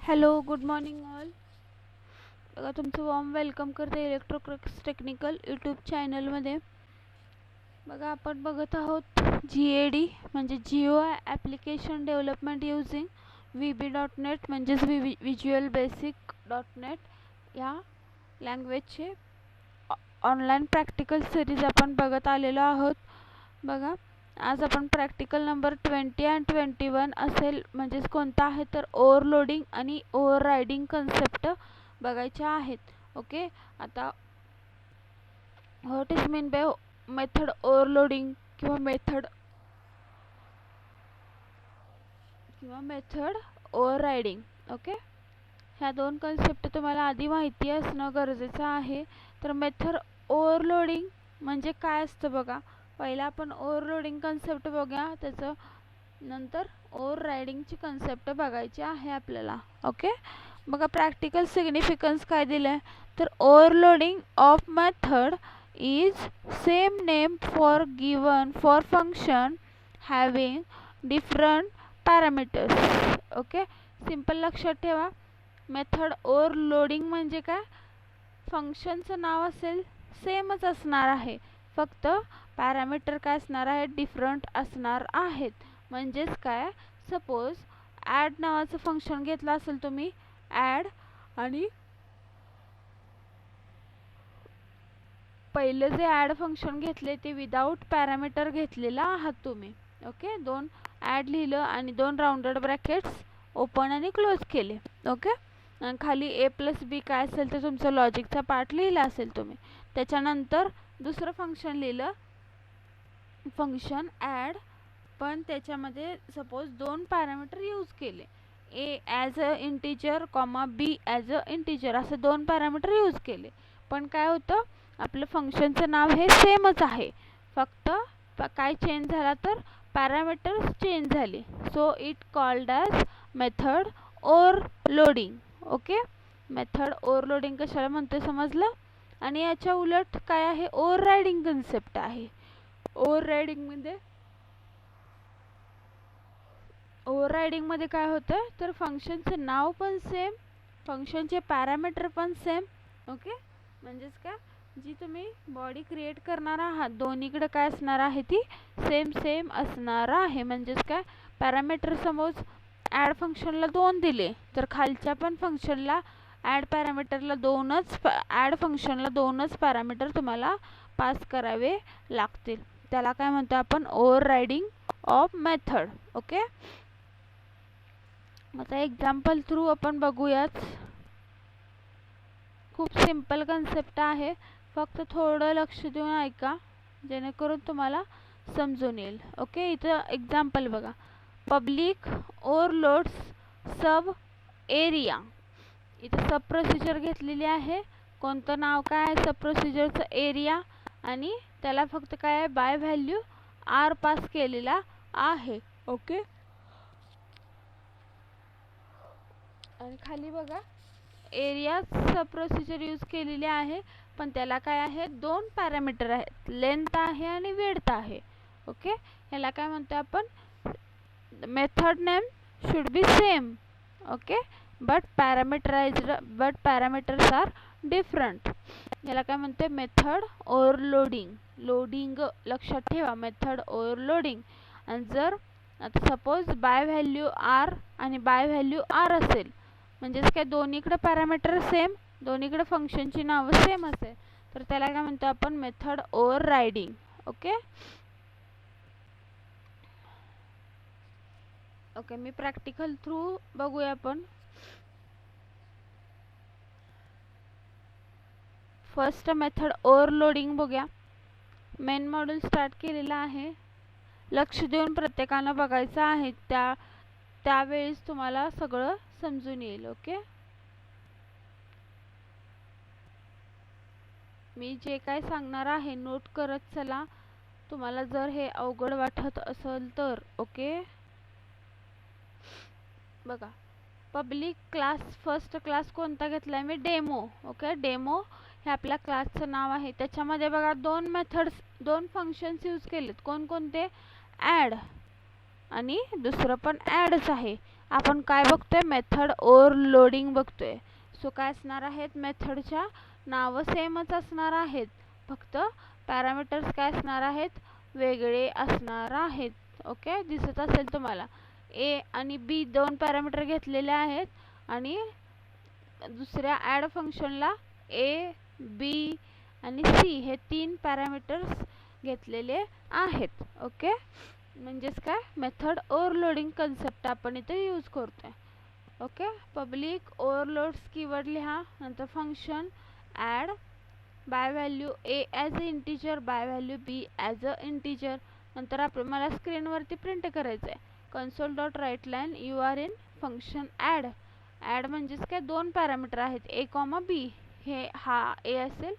Hello good morning all. बघा तुमचं warm welcome करते इलेक्ट्रोक्रिक्स टेक्निकल यूट्यूब चॅनलमध्ये. बघा आपण बघत आहोत GAD म्हणजे Jio application development using VB.NET म्हणजेच व्हिज्युअल बेसिक .NET या लँग्वेजचे ऑनलाईन प्रॅक्टिकल सिरीज आपण बघत आलेलो आहोत. बघा आज आपण प्रॅक्टिकल नंबर 20 आणि 21 असेल, म्हणजेच कोणता आहे तर ओव्हरलोडिंग आणि ओव्हररायडिंग कन्सेप्ट बघायच्या आहेत. ओके, आता what is mean by method overloading किंवा मेथड ओव्हररायडिंग. ओके, ह्या दोन कन्सेप्ट तुम्हाला आधी माहिती असणं गरजेचं आहे. तर मेथड ओव्हरलोडिंग म्हणजे काय असतं बघा. पहिला आपण ओव्हरलोडिंग कन्सेप्ट बघूया, त्याचं नंतर ओव्हररायडिंगची कन्सेप्ट बघायची आहे आपल्याला. ओके, बघा प्रॅक्टिकल सिग्निफिकन्स काय दिलं तर overloading of method is same name for given for function having different parameters. Okay, simple लक्षात ठेवा. मेथड ओव्हरलोडिंग म्हणजे काय, फंक्शनचं नाव असेल सेमच असणार आहे, फक्त पॅरामीटर काय असणार आहे डिफरंट असणार आहेत. म्हणजेच काय, सपोज ॲड नावाचं फंक्शन घेतलं असेल तुम्ही, ॲड, आणि पहिलं जे ॲड फंक्शन घेतले ते विदाऊट पॅरामीटर घेतलेलं आहात तुम्ही. ओके, दोन ॲड लिहिलं आणि दोन राऊंडेड ब्रॅकेट्स ओपन आणि क्लोज केले. ओके, आणि खाली A+B काय असेल तर तुमचं लॉजिकचा पार्ट लिहिला असेल तुम्ही. त्याच्यानंतर दुसरं फंक्शन लिहिलं, फंक्शन ॲड, पण त्याच्यामध्ये सपोज दोन पॅरामीटर यूज केले, A as a integer comma B as a integer, असं दोन पॅरामीटर यूज केले. पण काय होतं, आपलं फंक्शनचं नाव हे सेमच आहे, फक्त काय चेंज झाला तर पॅरामीटर्स चेंज झाले. So it called as method overloading. Okay, method overloading कशाला म्हणते समजलं. आणि याच्या उलट काय आहे, ओव्हररायडिंग कन्सेप्ट आहे. ओव्हररायडिंगमध्ये काय होतं तर फंक्शनचं नाव पण सेम, फंक्शनचे पॅरामीटर पण सेम. ओके, म्हणजेच काय, जी तुम्ही बॉडी क्रिएट करणार आहात दोन्हीकडे काय असणार आहे ती सेम असणार आहे. म्हणजेच काय, पॅरामीटर समज ॲड फंक्शनला 2 दिले तर खालच्या पण फंक्शनला ॲड फंक्शनला दोनच पॅरामीटर तुम्हाला पास करावे लागतील. त्याला काय म्हणतो आपण, ओव्हररायडिंग ऑफ मेथड. ओके, आता एक्झाम्पल थ्रू आपण बघूयात. खूप सिंपल कन्सेप्ट आहे, फक्त थोडं लक्ष देऊन ऐका जेणेकरून तुम्हाला समजून येईल. ओके, इथं एक्झाम्पल बघा, पब्लिक ओव्हरलोड्स सब एरिया. इथं सब प्रोसिजर घेतलेली आहे. कोणतं नाव काय आहे सब प्रोसिजरचं, एरिया, आणि त्याला फक्त काय आहे बाय व्हॅल्यू R पास केलेला आहे. ओके, आणि खाली बघा एरिया सब प्रोसिजर यूज केलेली आहे, पण त्याला काय आहे दोन पॅरामीटर आहेत, लेंथ आहे आणि विड्थ आहे. ओके, ह्याला काय म्हणतो आपण, method name should be same. Okay, but parameters are different. याला काय म्हणते मेथड ओव्हरलोडिंग. लोडिंग लक्षात ठेवा, मेथड ओव्हरलोडिंग. आणि जर आता सपोज बाय व्हॅल्यू R आणि बाय व्हॅल्यू R असेल, म्हणजेच काय दोन्हीकडे पॅरामीटर सेम, दोन्हीकडे फंक्शनची नावं सेम असेल, तर त्याला काय म्हणतो आपण मेथड ओव्हररायडिंग. ओके, ओके, मी प्रॅक्टिकल थ्रू बघूया आपण. फर्स्ट मेथड ओव्हरलोडिंग बघूया. मेन मॉड्यूल स्टार्ट केलेला आहे, लक्ष देऊन प्रत्येकानं बघायचं आहे, त्यावेळेस तुम्हाला सगळं समजून येईल. ओके, मी जे काय सांगणार आहे नोट करत चला, तुम्हाला जर हे अवघड वाटत असेल तर. ओके, बघा पब्लिक क्लास, फर्स्ट क्लास कोणता घेतलाय मी, डेमो. ओके, डेमो हे आपल्या क्लासचं नाव आहे. त्याच्यामध्ये बघा दोन मेथड्स, दोन फंक्शन्स यूज केलेत. कोणकोणते, ॲड आणि दुसरं पण ॲडच आहे. आपण काय बघतोय, मेथड ओव्हरलोडिंग बघतोय. सो काय असणार आहेत, मेथडच्या नावं सेमच असणार आहेत, फक्त पॅरामीटर्स काय असणार आहेत, वेगळे असणार आहेत. ओके, दिसत असेल तुम्हाला ए आणि बी दोन पॅरामीटर घेतलेले आहेत आणि दुसऱ्या ॲड फंक्शनला ए बी आणि सी हे 3 पॅरामीटर्स घेतलेले आहेत. ओके, म्हणजेच काय, मेथड ओव्हरलोडिंग कन्सेप्ट आपण इथे यूज करतोय. ओके, पब्लिक ओव्हरलोड्स कीवर्ड लिहा, नंतर function add by value A as a integer, by value B as a integer. नंतर मला स्क्रीनवरती प्रिंट करायचं आहे, console dot write line you are in function add. Add म्हणजेच काय, दोन पॅरामीटर आहेत ए कॉमा बी, हे हा ए असेल,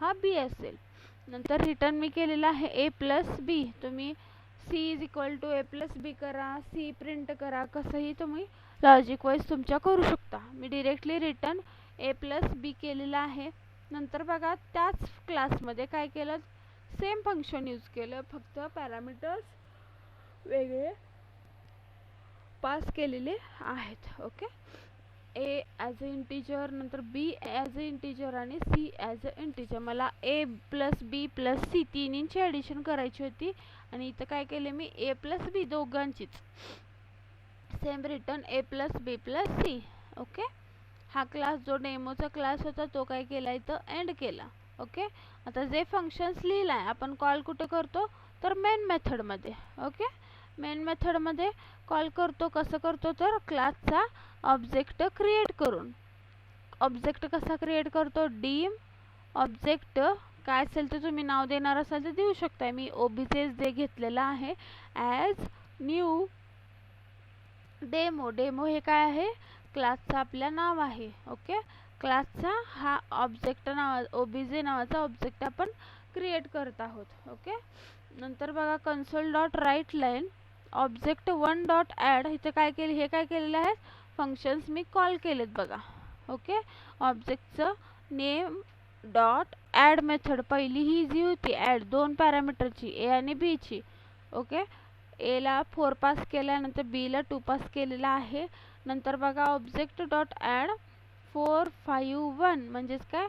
हा बी असेल. नंतर रिटर्न मी केलेला आहे ए प्लस बी. तुम्ही C is equal to A plus B करा, सी प्रिंट करा, कसंही तुम्ही लॉजिक वाईज तुमच्या करू शकता. मी डिरेक्टली रिटर्न ए प्लस बी केलेला आहे. नंतर बघा त्याच क्लासमध्ये काय केलं, सेम फंक्शन यूज केलं, फक्त पॅरामीटर्स वेगळे पास केलेले आहेत. Okay, A as a integer, नंतर बी ॲज अ इंटीजर आणि सी ॲज अ इंटीजर. मला ए प्लस बी प्लस सी तिन्हींची ॲडिशन करायची होती आणि इथं काय केले मी, ए प्लस बी दोघांचीच सेम रिटर्न ए प्लस बी प्लस सी. ओके, हा क्लास जो डेमोचा क्लास होता तो काय केला, इथं एंड केला. ओके, आता जे फंक्शन्स लिहिलं आहे आपण कॉल कुठे करतो, तर मेन मेथडमध्ये. ओके, मेन मेथडमध्ये कॉल करतो. कसं करतो, तर क्लासचा ऑब्जेक्ट क्रिएट करून. ऑब्जेक्ट कसा क्रिएट करतो, डीम ऑब्जेक्ट काय असेल ते तुम्ही नाव देणार असाल तर देऊ शकता. मी ओबीजेच जे घेतलेलं आहे ॲज न्यू डेमो. डेमो हे काय आहे, क्लासचं आपल्या नाव आहे. ओके, क्लासचा हा ऑब्जेक्ट ओबीजे नावाचा ऑब्जेक्ट आपण क्रिएट करत आहोत. ओके, नंतर बघा console dot write line object one dot add. इथे काय केलं, हे काय केलेलं आहे, फंक्शन्स मी कॉल केलेत बघा. ओके, ऑब्जेक्टचं नेम डॉट ॲड मेथड पहिली ही जी होती ॲड दोन पॅरामीटरची ए आणि बी ची. ओके, एला 4 पास केल्यानंतर बीला 2 पास केलेला आहे. नंतर बघा ऑब्जेक्ट डॉट ॲड 4 5 1 म्हणजेच काय,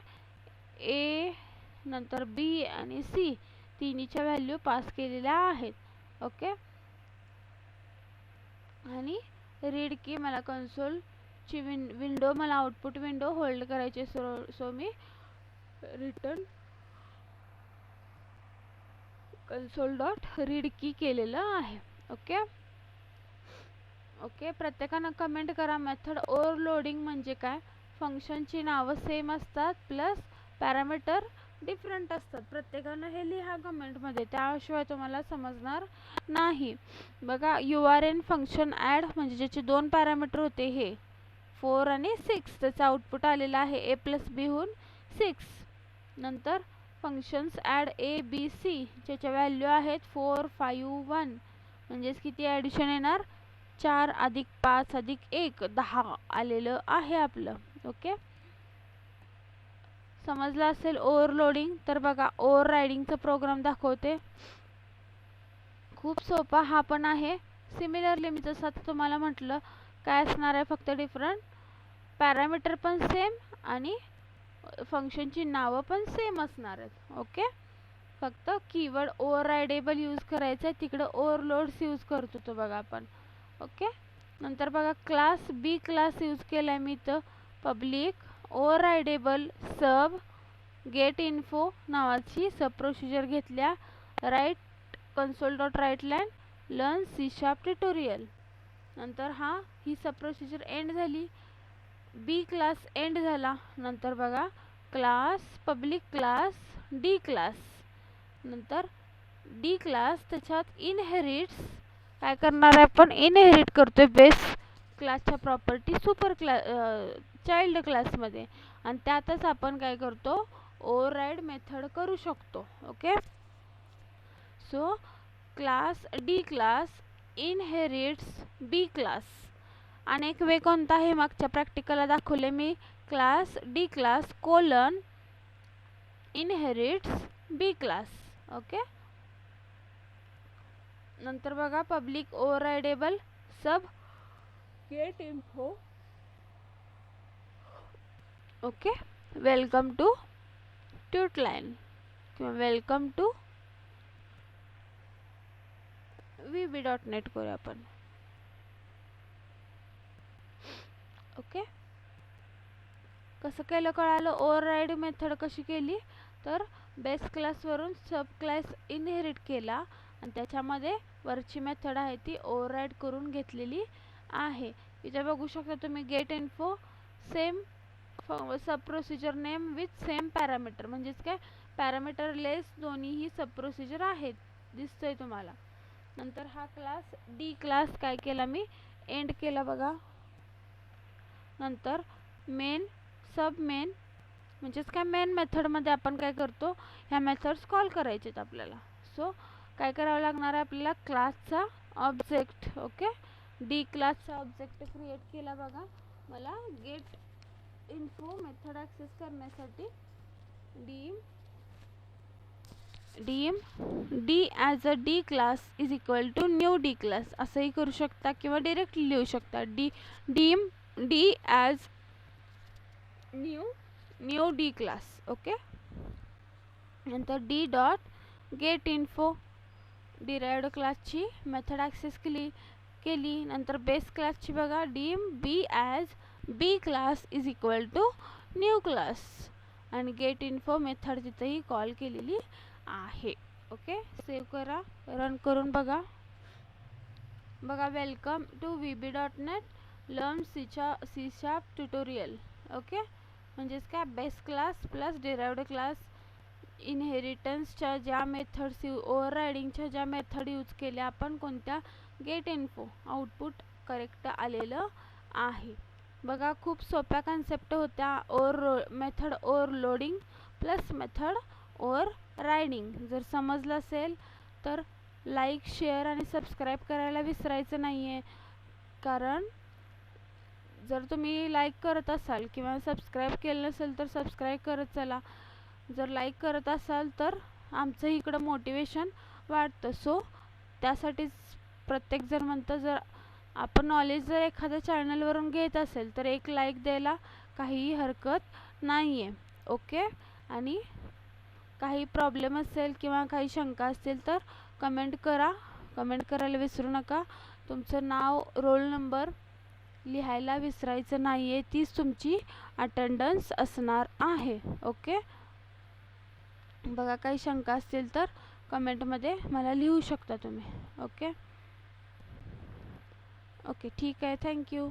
ए नंतर बी आणि सी तिन्हीच्या व्हॅल्यू पास केलेल्या आहेत. ओके, आणि रीड की मला कन्सोलची विंडो, मला आउटपुट विंडो होल्ड करायची. सो मी रिटर्न कन्सोल डॉट रीड की केलेलं आहे. ओके, ओके, प्रत्येकानं कमेंट करा, मेथड ओव्हरलोडिंग म्हणजे काय, फंक्शनची नावं सेम असतात प्लस पॅरामीटर डिफरंट असतात. प्रत्येकानं हे लिहा कमेंटमध्ये, त्याशिवाय तुम्हाला समजणार नाही. बघा you are in function add म्हणजे ज्याचे दोन पॅरामीटर होते हे 4 आणि 6, त्याचं आउटपुट आलेलं आहे ए प्लस बी होऊन 6. नंतर functions add A B C ज्याच्या व्हॅल्यू आहेत 4 5 1 म्हणजेच किती ॲडिशन येणार, 4 अधिक 5 अधिक 1 10 आलेलं आहे आपलं. ओके, समजलं असेल ओव्हरलोडिंग. तर बघा ओव्हर रायडिंगचा प्रोग्राम दाखवते, खूप सोपा हा पण आहे. सिमिलरली मी जसं आता तुम्हाला म्हटलं काय असणार आहे, फक्त डिफरंट पॅरामीटर पण सेम आणि फंक्शनची नावं पण सेम असणार आहेत. ओके, फक्त कीवर्ड ओव्हररायडेबल यूज करायचं आहे, तिकडं ओव्हरलोड्स यूज करतो तो बघा आपण. ओके, नंतर बघा क्लास बी क्लास यूज केला आहे मी इथं, public overridable sub get info नावाची सब प्रोसिजर घेतल्या. Write console dot write line learn C sharp tutorial. नंतर ही सब प्रोसिजर एंड झाली, बी क्लास एंड झाला. नंतर बघा class public class D class, नंतर डी क्लास त्याच्यात इनहेरिट्स काय करणार आहे, आपण इनहेरिट करतोय बेस क्लासच्या प्रॉपर्टी सुपर चाइल्ड क्लासमध्ये आणि त्यातच आपण काय करतो, ओव्हरराइड मेथड करू शकतो. Okay, so class D class inherits B class. आणि एक वे कोणता आहे, मागच्या प्रॅक्टिकलला दाखवले मी, class D class colon inherits B class. Okay, नंतर बघा public overridable sub get info okay, welcome to Tutline किंवा वेलकम टू VB.NET करूया आपण. ओके, कसं केलं कळालं. ओव्हरराईड मेथड कशी केली तर बेस क्लासवरून सब क्लास इनहेरिट केला आणि त्याच्यामध्ये वरची मेथड आहे ती ओव्हरराईड करून घेतलेली आहे. इथे बघू शकता तुम्ही get info same sub procedure name with same parameter, म्हणजेच काय पॅरामीटर लेस दोन्हीही सब प्रोसिजर आहेत, दिसतंय तुम्हाला. नंतर हा क्लास डी क्लास काय केला मी एंड केला बघा. नंतर मेन सब मेन म्हणजेच काय मेन मेथडमध्ये आपण काय करतो ह्या मेथड्स कॉल करायचे आहेत आपल्याला. सो काय करावं लागणार आहे आपल्याला क्लासचा ऑब्जेक्ट. ओके, डी क्लासचा ऑब्जेक्ट क्रिएट केला बघा. मला गेट इन्फो मेथड ॲक्सेस करण्यासाठी dim D as a D class is equal to new D class असंही करू शकता किंवा डिरेक्टली लिहू शकता. Dim D as new D class. Okay, नंतर D dot get info derived क्लासची मेथड ॲक्सेस केली. नंतर बेस क्लासची बघा dim B as B class is equal to new class आणि गेट इन्फो मेथड तिथेही कॉल केलेली आहे. ओके, सेव्ह करा, रन करून बघा. Welcome to VB.NET learn C sharp tutorial. Okay, म्हणजेच काय base class plus derived class इनहेरिटन्सच्या ज्या मेथड्स ओव्हररायडिंगच्या ज्या मेथड यूज केल्या आपण कोणत्या गेट इन्फो आउटपुट करेक्ट आलेलं आहे. बघा खूप सोप्या कन्सेप्ट होत्या. Method overloading plus method overriding. जर समजलं असेल तर लाईक शेअर आणि सबस्क्राईब करायला विसरायचं नाही आहे, कारण जर तुम्ही लाईक करत असाल किंवा सबस्क्राईब केलं नसेल तर सबस्क्राईब करत चला. जर लाईक करत असाल तर आमचं इकडं मोटिवेशन वाढतं. सो त्यासाठीच प्रत्येकजण म्हणतं जर आपण नॉलेज जर एखाद्या चॅनलवरून घेत असेल तर एक लाईक द्यायला काहीही हरकत नाही आहे. ओके, आणि काही प्रॉब्लेम असेल किंवा काही शंका असतील तर कमेंट करायला विसरू नका. तुमचं नाव रोल नंबर लिहायला विसरायचं नाही आहे, तीच तुमची अटेंडन्स असणार आहे. ओके, बघा काही शंका असतील तर कमेंटमध्ये मला लिहू शकता तुम्ही. ओके, ठीक आहे, थँक्यू.